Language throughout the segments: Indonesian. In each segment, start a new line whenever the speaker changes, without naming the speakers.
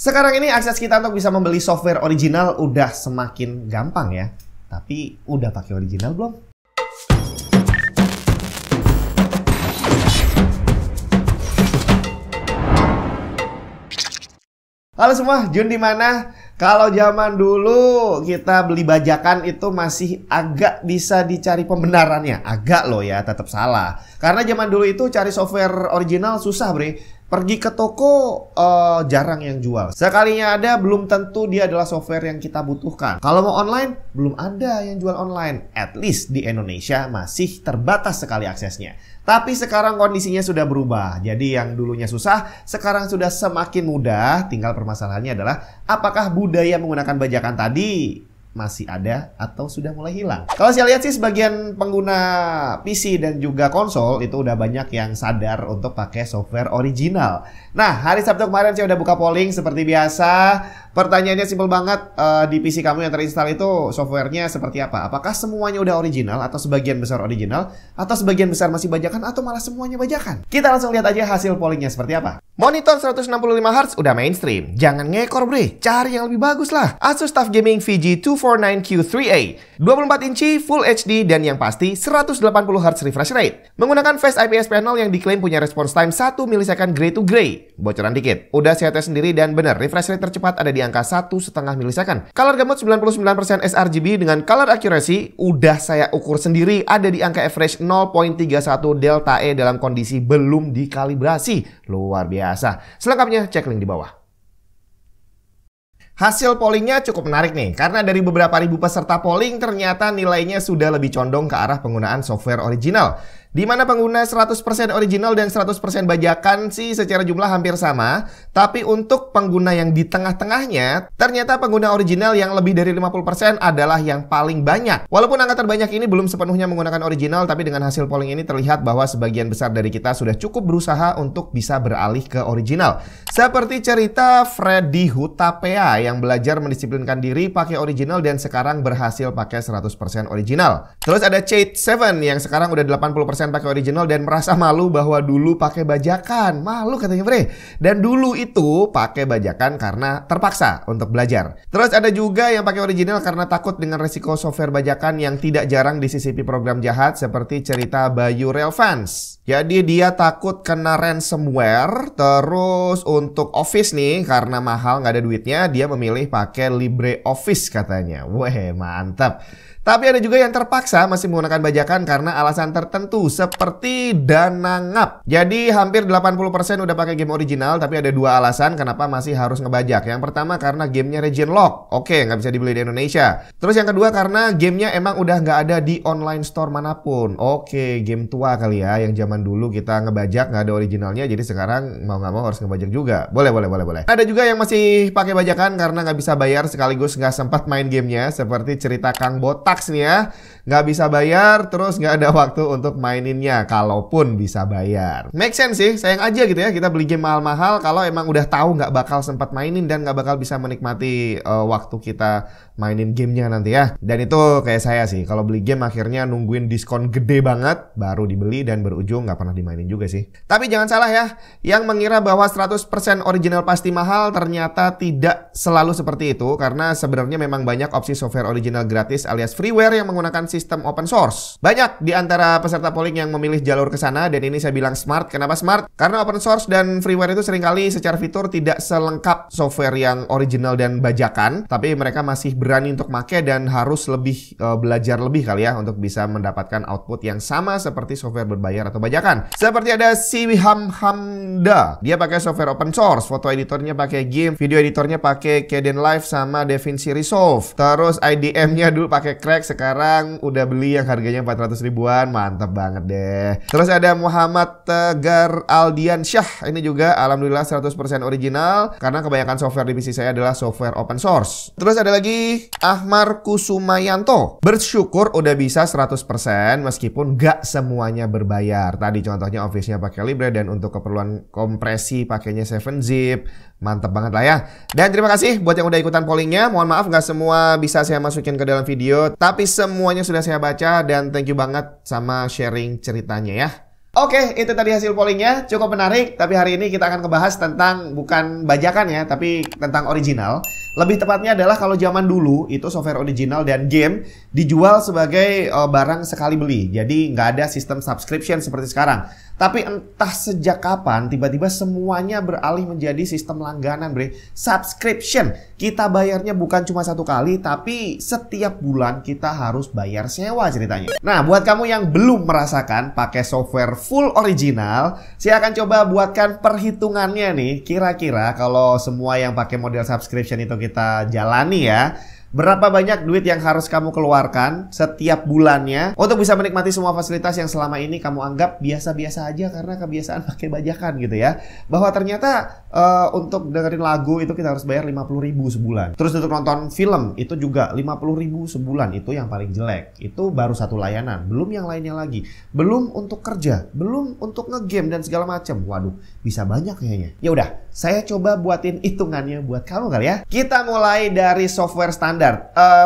Sekarang ini akses kita untuk bisa membeli software original udah semakin gampang ya. Tapi udah pakai original belum? Halo semua, Jun di mana? Kalau zaman dulu kita beli bajakan itu masih agak bisa dicari pembenarannya. Agak loh ya, tetap salah. Karena zaman dulu itu cari software original susah, bre. Pergi ke toko jarang yang jual. Sekalinya ada, belum tentu dia adalah software yang kita butuhkan. Kalau mau online, belum ada yang jual online. At least di Indonesia masih terbatas sekali aksesnya. Tapi sekarang kondisinya sudah berubah. Jadi yang dulunya susah, sekarang sudah semakin mudah. Tinggal permasalahannya adalah apakah budaya menggunakan bajakan tadi masih ada atau sudah mulai hilang. Kalau saya lihat sih sebagian pengguna PC dan juga konsol itu udah banyak yang sadar untuk pakai software original. Nah, hari Sabtu kemarin saya udah buka polling seperti biasa. Pertanyaannya simpel banget, di PC kamu yang terinstall itu softwarenya seperti apa? Apakah semuanya udah original atau sebagian besar original atau sebagian besar masih bajakan atau malah semuanya bajakan? Kita langsung lihat aja hasil pollingnya seperti apa. Monitor 165Hz udah mainstream. Jangan ngekor bre, cari yang lebih bagus lah. Asus TUF Gaming VG249Q3A 24 inci Full HD dan yang pasti 180Hz refresh rate. Menggunakan Face IPS panel yang diklaim punya response time 1 milisecond gray to gray. Bocoran dikit, udah saya tes sendiri dan bener, refresh rate tercepat ada di angka 1,5 milisecond. Color gamut 99% sRGB dengan color accuracy udah saya ukur sendiri ada di angka average 0.31 delta E dalam kondisi belum dikalibrasi. Luar biasa. Selengkapnya cek link di bawah. Hasil pollingnya cukup menarik nih, karena dari beberapa ribu peserta polling ternyata nilainya sudah lebih condong ke arah penggunaan software original. Di mana pengguna 100% original dan 100% bajakan sih secara jumlah hampir sama. Tapi untuk pengguna yang di tengah-tengahnya, ternyata pengguna original yang lebih dari 50% adalah yang paling banyak. Walaupun angka terbanyak ini belum sepenuhnya menggunakan original, tapi dengan hasil polling ini terlihat bahwa sebagian besar dari kita sudah cukup berusaha untuk bisa beralih ke original. Seperti cerita Freddy Hutapea yang belajar mendisiplinkan diri pakai original dan sekarang berhasil pakai 100% original. Terus ada Chate7 yang sekarang udah 80% pakai original dan merasa malu bahwa dulu pakai bajakan. Malu katanya bre. Dan dulu itu pakai bajakan karena terpaksa untuk belajar. Terus ada juga yang pakai original karena takut dengan resiko software bajakan yang tidak jarang disisipi program jahat seperti cerita Bayu Relvans. Jadi dia takut kena ransomware. Terus untuk Office nih, karena mahal nggak ada duitnya, dia memilih pakai LibreOffice katanya. Weh, mantap. Tapi ada juga yang terpaksa masih menggunakan bajakan karena alasan tertentu seperti dana ngap. Jadi hampir 80% udah pakai game original, tapi ada dua alasan kenapa masih harus ngebajak. Yang pertama karena gamenya region lock. Oke, nggak bisa dibeli di Indonesia. Terus yang kedua karena gamenya emang udah nggak ada di online store manapun. Oke, game tua kali ya, yang zaman dulu kita ngebajak nggak ada originalnya, jadi sekarang mau nggak mau harus ngebajak juga. Boleh. Ada juga yang masih pakai bajakan karena nggak bisa bayar sekaligus nggak sempat main gamenya, seperti cerita Kang Botak nih ya, nggak bisa bayar terus nggak ada waktu untuk maininnya kalaupun bisa bayar. Make sense sih, sayang aja gitu ya kita beli game mahal-mahal kalau emang udah tahu nggak bakal sempat mainin dan nggak bakal bisa menikmati waktu kita mainin gamenya nanti ya. Dan itu kayak saya sih, kalau beli game akhirnya nungguin diskon gede banget baru dibeli dan berujung nggak pernah dimainin juga sih. Tapi jangan salah ya, yang mengira bahwa 100% original pasti mahal ternyata tidak selalu seperti itu, karena sebenarnya memang banyak opsi software original gratis alias freeware yang menggunakan sistem open source. Banyak di antara peserta polling yang memilih jalur ke sana, dan ini saya bilang smart. Kenapa smart? Karena open source dan freeware itu seringkali secara fitur tidak selengkap software yang original dan bajakan, tapi mereka masih berani untuk make dan harus lebih belajar lebih kali ya untuk bisa mendapatkan output yang sama seperti software berbayar atau bajakan. Seperti ada Siwiham Hamda, dia pakai software open source, foto editornya pakai GIMP, video editornya pakai Kdenlive sama DaVinci Resolve. Terus IDM-nya dulu pakai Crack, sekarang udah beli yang harganya 400 ribuan. Mantap banget deh. Terus ada Muhammad Tegar Aldian Syah, ini juga alhamdulillah 100% original karena kebanyakan software di PC saya adalah software open source. Terus ada lagi Ahmar Kusumayanto, bersyukur udah bisa 100% meskipun gak semuanya berbayar. Tadi contohnya Office-nya pakai Libre dan untuk keperluan kompresi pakainya 7-zip. Mantap banget lah ya. Dan terima kasih buat yang udah ikutan pollingnya. Mohon maaf gak semua bisa saya masukin ke dalam video, tapi semuanya sudah saya baca dan thank you banget sama sharing ceritanya ya. Oke, itu tadi hasil pollingnya, cukup menarik. Tapi hari ini kita akan ngebahas tentang bukan bajakan ya, tapi tentang original. Lebih tepatnya adalah kalau zaman dulu itu software original dan game dijual sebagai barang sekali beli. Jadi nggak ada sistem subscription seperti sekarang. Tapi entah sejak kapan tiba-tiba semuanya beralih menjadi sistem langganan, bre. Subscription. Kita bayarnya bukan cuma satu kali, tapi setiap bulan kita harus bayar sewa ceritanya. Nah, buat kamu yang belum merasakan pakai software full original, saya akan coba buatkan perhitungannya nih. Kira-kira kalau semua yang pakai model subscription itu kita jalani ya, berapa banyak duit yang harus kamu keluarkan setiap bulannya untuk bisa menikmati semua fasilitas yang selama ini kamu anggap biasa-biasa aja karena kebiasaan pakai bajakan gitu ya. Bahwa ternyata untuk dengerin lagu itu kita harus bayar 50.000 sebulan. Terus untuk nonton film itu juga 50.000 sebulan, itu yang paling jelek. Itu baru satu layanan, belum yang lainnya lagi. Belum untuk kerja, belum untuk ngegame dan segala macam. Waduh, bisa banyak kayaknya. Ya udah, saya coba buatin hitungannya buat kamu kali ya. Kita mulai dari software standar.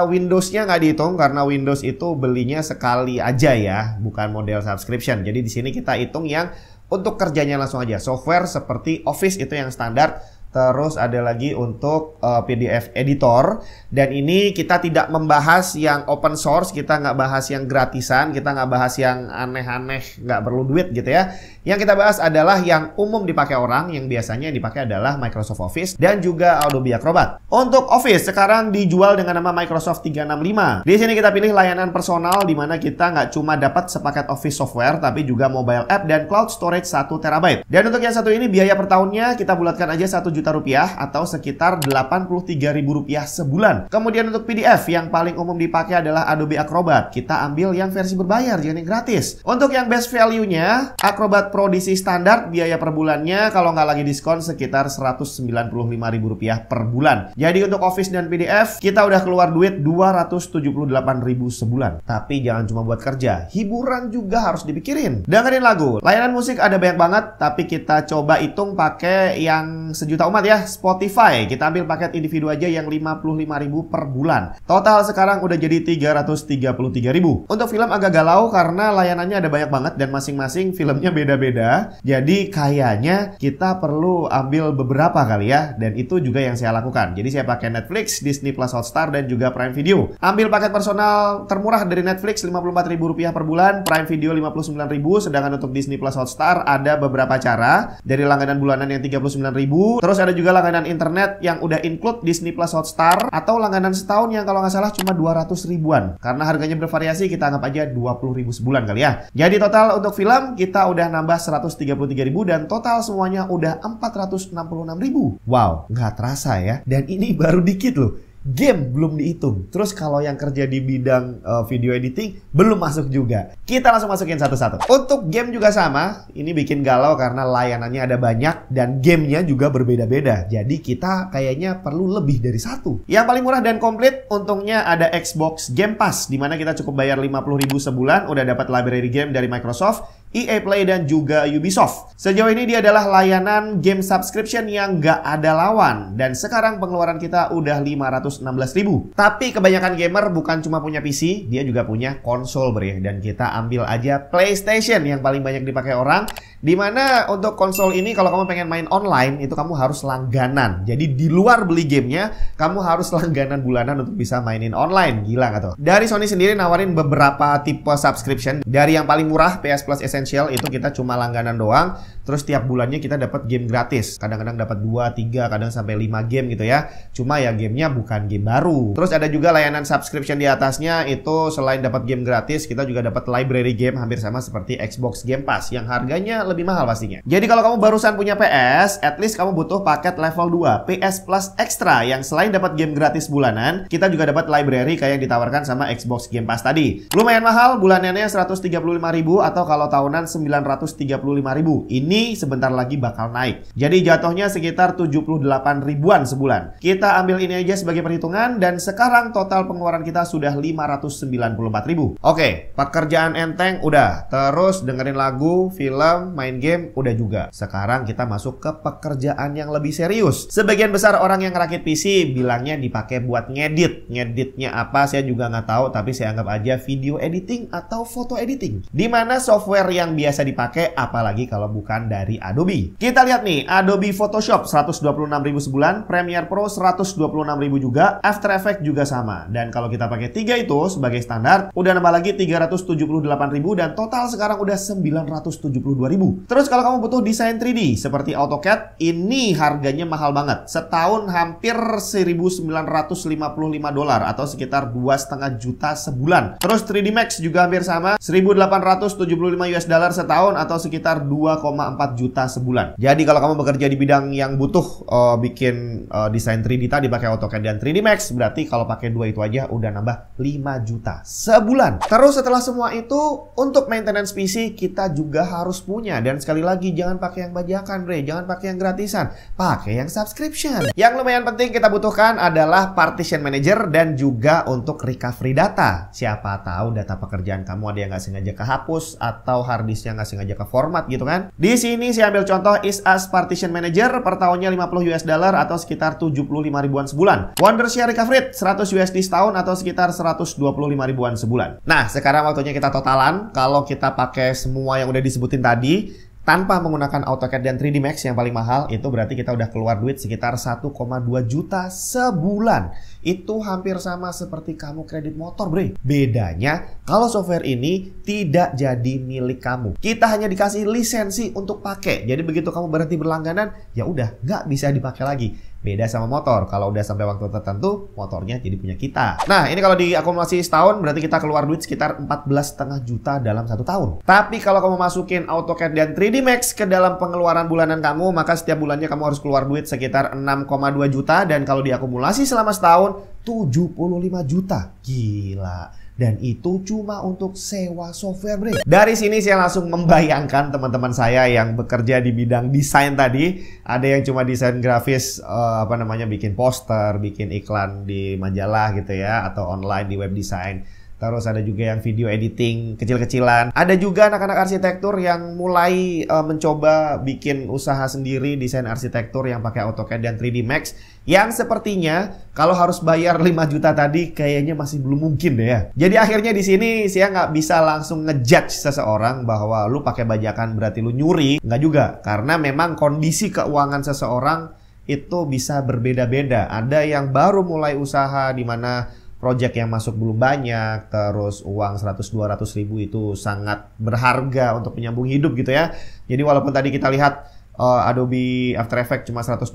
Windows-nya nggak dihitung karena Windows itu belinya sekali aja ya, bukan model subscription. Jadi di sini kita hitung yang untuk kerjanya langsung aja. Software seperti Office itu yang standar. Terus ada lagi untuk PDF editor. Dan ini kita tidak membahas yang open source, kita nggak bahas yang gratisan, kita nggak bahas yang aneh-aneh, nggak perlu duit gitu ya. Yang kita bahas adalah yang umum dipakai orang, yang biasanya dipakai adalah Microsoft Office dan juga Adobe Acrobat. Untuk Office sekarang dijual dengan nama Microsoft 365. Di sini kita pilih layanan personal, di mana kita nggak cuma dapat sepaket Office software, tapi juga mobile app dan cloud storage 1 TB. Dan untuk yang satu ini biaya per tahunnya kita bulatkan aja 1 juta rupiah atau sekitar Rp83.000 sebulan. Kemudian untuk PDF yang paling umum dipakai adalah Adobe Acrobat. Kita ambil yang versi berbayar, jangan yang gratis. Untuk yang best value-nya, Acrobat Pro DC standar biaya per bulannya kalau nggak lagi diskon sekitar Rp195.000 per bulan. Jadi untuk Office dan PDF kita udah keluar duit Rp278.000 sebulan. Tapi jangan cuma buat kerja, hiburan juga harus dipikirin. Dengerin lagu, layanan musik ada banyak banget, tapi kita coba hitung pakai yang sejuta umat ya, Spotify. Kita ambil paket individu aja yang Rp55.000 per bulan. Total sekarang udah jadi Rp333.000. Untuk film agak galau karena layanannya ada banyak banget dan masing-masing filmnya beda-beda. Jadi kayaknya kita perlu ambil beberapa kali ya. Dan itu juga yang saya lakukan. Jadi saya pakai Netflix, Disney Plus Hotstar, dan juga Prime Video. Ambil paket personal termurah dari Netflix Rp54.000 per bulan, Prime Video Rp59.000. Sedangkan untuk Disney Plus Hotstar ada beberapa cara. Dari langganan bulanan yang Rp39.000. Terus ada juga langganan internet yang udah include Disney Plus Hotstar, atau langganan setahun yang kalau nggak salah cuma 200 ribuan. Karena harganya bervariasi, kita anggap aja 20.000 sebulan kali ya. Jadi total untuk film kita udah nambah 133.000 dan total semuanya udah 466.000. Wow, nggak terasa ya. Dan ini baru dikit loh. Game belum dihitung. Terus kalau yang kerja di bidang video editing belum masuk juga. Kita langsung masukin satu-satu. Untuk game juga sama. Ini bikin galau karena layanannya ada banyak dan gamenya juga berbeda-beda. Jadi kita kayaknya perlu lebih dari satu. Yang paling murah dan komplit untungnya ada Xbox Game Pass, dimana kita cukup bayar 50.000 sebulan udah dapat library game dari Microsoft, EA Play, dan juga Ubisoft. Sejauh ini dia adalah layanan game subscription yang nggak ada lawan. Dan sekarang pengeluaran kita udah 516.000. Tapi kebanyakan gamer bukan cuma punya PC, dia juga punya konsol bre. Dan kita ambil aja PlayStation yang paling banyak dipakai orang. Dimana untuk konsol ini kalau kamu pengen main online itu kamu harus langganan. Jadi di luar beli gamenya, kamu harus langganan bulanan untuk bisa mainin online. Gila nggak tuh? Dari Sony sendiri nawarin beberapa tipe subscription. Dari yang paling murah PS Plus Essential itu kita cuma langganan doang. Terus tiap bulannya kita dapat game gratis. Kadang-kadang dapat 2, 3, kadang sampai 5 game gitu ya. Cuma ya gamenya bukan game baru. Terus ada juga layanan subscription di atasnya. Itu selain dapat game gratis, kita juga dapat library game hampir sama seperti Xbox Game Pass yang harganya lebih mahal pastinya. Jadi kalau kamu barusan punya PS, at least kamu butuh paket level 2 PS Plus Extra yang selain dapat game gratis bulanan, kita juga dapat library kayak yang ditawarkan sama Xbox Game Pass tadi. Lumayan mahal, bulanannya 135.000 atau kalau tahunan 935.000. Ini sebentar lagi bakal naik. Jadi jatuhnya sekitar 78 ribuan sebulan. Kita ambil ini aja sebagai perhitungan dan sekarang total pengeluaran kita sudah 594.000. Oke, pekerjaan enteng udah. Terus dengerin lagu, film, main game, udah juga. Sekarang kita masuk ke pekerjaan yang lebih serius. Sebagian besar orang yang ngerakit PC bilangnya dipakai buat ngedit. Ngeditnya apa saya juga nggak tahu, tapi saya anggap aja video editing atau foto editing. Dimana software yang biasa dipakai, apalagi kalau bukan dari Adobe. Kita lihat nih, Adobe Photoshop 126.000 sebulan, Premiere Pro 126.000 juga, After Effects juga sama. Dan kalau kita pakai 3 itu sebagai standar, udah nambah lagi 378.000 dan total sekarang udah 972.000. Terus kalau kamu butuh desain 3D seperti AutoCAD, ini harganya mahal banget. Setahun hampir $1.955 atau sekitar 2,5 juta sebulan. Terus 3D Max juga hampir sama, $1.875 setahun atau sekitar 2,4 juta sebulan. Jadi kalau kamu bekerja di bidang yang butuh bikin desain 3D tadi pakai AutoCAD dan 3D Max, berarti kalau pakai dua itu aja udah nambah 5 juta sebulan. Terus setelah semua itu, untuk maintenance PC kita juga harus punya. Dan sekali lagi, jangan pakai yang bajakan, bre. Jangan pakai yang gratisan. Pakai yang subscription. Yang lumayan penting kita butuhkan adalah partition manager dan juga untuk recovery data. Siapa tahu data pekerjaan kamu ada yang nggak sengaja kehapus atau hard disknya nggak sengaja ke format gitu kan. Di sini saya ambil contoh ISAS Partition Manager, per tahunnya $50 atau sekitar 75 ribuan sebulan. Wondershare Recovery 100 USD setahun atau sekitar 125 ribuan sebulan. Nah, sekarang waktunya kita totalan. Kalau kita pakai semua yang udah disebutin tadi tanpa menggunakan AutoCAD dan 3D Max yang paling mahal, itu berarti kita udah keluar duit sekitar 1,2 juta sebulan. Itu hampir sama seperti kamu kredit motor, bre. Bedanya, kalau software ini tidak jadi milik kamu. Kita hanya dikasih lisensi untuk pakai. Jadi begitu kamu berhenti berlangganan, ya udah nggak bisa dipakai lagi. Beda sama motor, kalau udah sampai waktu tertentu, motornya jadi punya kita. Nah, ini kalau diakumulasi setahun, berarti kita keluar duit sekitar 14,5 juta dalam 1 tahun. Tapi kalau kamu masukin AutoCAD dan 3D Max ke dalam pengeluaran bulanan kamu, maka setiap bulannya kamu harus keluar duit sekitar 6,2 juta. Dan kalau diakumulasi selama setahun, 75 juta. Gila. Dan itu cuma untuk sewa software, bre. Dari sini saya langsung membayangkan teman-teman saya yang bekerja di bidang desain tadi. Ada yang cuma desain grafis, bikin poster, bikin iklan di majalah gitu ya, atau online di web design. Terus ada juga yang video editing kecil-kecilan. Ada juga anak-anak arsitektur yang mulai mencoba bikin usaha sendiri desain arsitektur yang pakai AutoCAD dan 3D Max. Yang sepertinya kalau harus bayar 5 juta tadi kayaknya masih belum mungkin deh ya. Jadi akhirnya di sini saya nggak bisa langsung ngejudge seseorang bahwa lu pakai bajakan berarti lu nyuri. Nggak juga, karena memang kondisi keuangan seseorang itu bisa berbeda-beda. Ada yang baru mulai usaha di mana project yang masuk belum banyak, terus uang 100-200 ribu itu sangat berharga untuk menyambung hidup gitu ya. Jadi walaupun tadi kita lihat Adobe After Effects cuma 126.000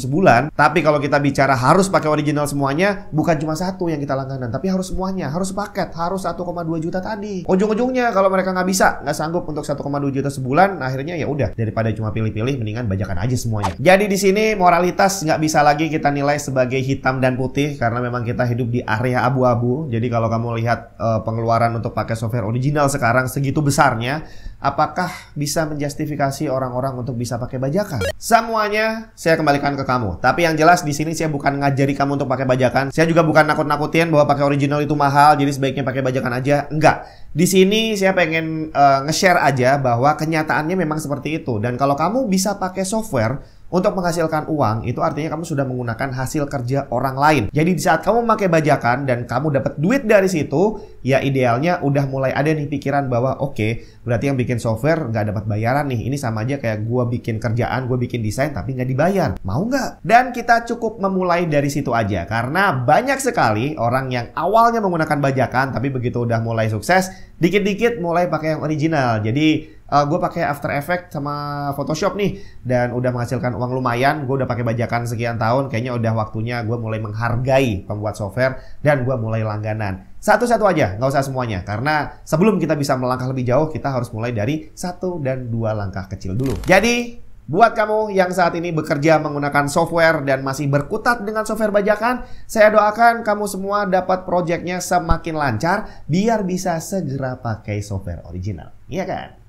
sebulan, tapi kalau kita bicara harus pakai original semuanya, bukan cuma satu yang kita langganan, tapi harus semuanya, harus paket, harus 1,2 juta tadi. Ujung-ujungnya kalau mereka nggak bisa, nggak sanggup untuk 1,2 juta sebulan, akhirnya ya udah, daripada cuma pilih-pilih, mendingan bajakan aja semuanya. Jadi di sini moralitas nggak bisa lagi kita nilai sebagai hitam dan putih, karena memang kita hidup di area abu-abu. Jadi kalau kamu lihat pengeluaran untuk pakai software original sekarang segitu besarnya, apakah bisa menjustifikasi orang-orang untuk bisa pakai bajakan? Semuanya saya kembalikan ke kamu. Tapi yang jelas di sini saya bukan ngajari kamu untuk pakai bajakan. Saya juga bukan nakut-nakutin bahwa pakai original itu mahal, jadi sebaiknya pakai bajakan aja. Enggak. Di sini saya pengen nge-share aja bahwa kenyataannya memang seperti itu. Dan kalau kamu bisa pakai software untuk menghasilkan uang, itu artinya kamu sudah menggunakan hasil kerja orang lain. Jadi di saat kamu memakai bajakan dan kamu dapat duit dari situ, ya idealnya udah mulai ada nih pikiran bahwa oke, berarti yang bikin software nggak dapat bayaran nih. Ini sama aja kayak gue bikin kerjaan, gue bikin desain tapi nggak dibayar. Mau nggak? Dan kita cukup memulai dari situ aja. Karena banyak sekali orang yang awalnya menggunakan bajakan, tapi begitu udah mulai sukses, dikit-dikit mulai pakai yang original. Jadi gue pakai After Effects sama Photoshop nih dan udah menghasilkan uang lumayan. Gue udah pakai bajakan sekian tahun, kayaknya udah waktunya gue mulai menghargai pembuat software dan gue mulai langganan. Satu-satu aja, nggak usah semuanya. Karena sebelum kita bisa melangkah lebih jauh, kita harus mulai dari 1 dan 2 langkah kecil dulu. Jadi buat kamu yang saat ini bekerja menggunakan software dan masih berkutat dengan software bajakan, saya doakan kamu semua dapat proyeknya semakin lancar biar bisa segera pakai software original. Iya kan?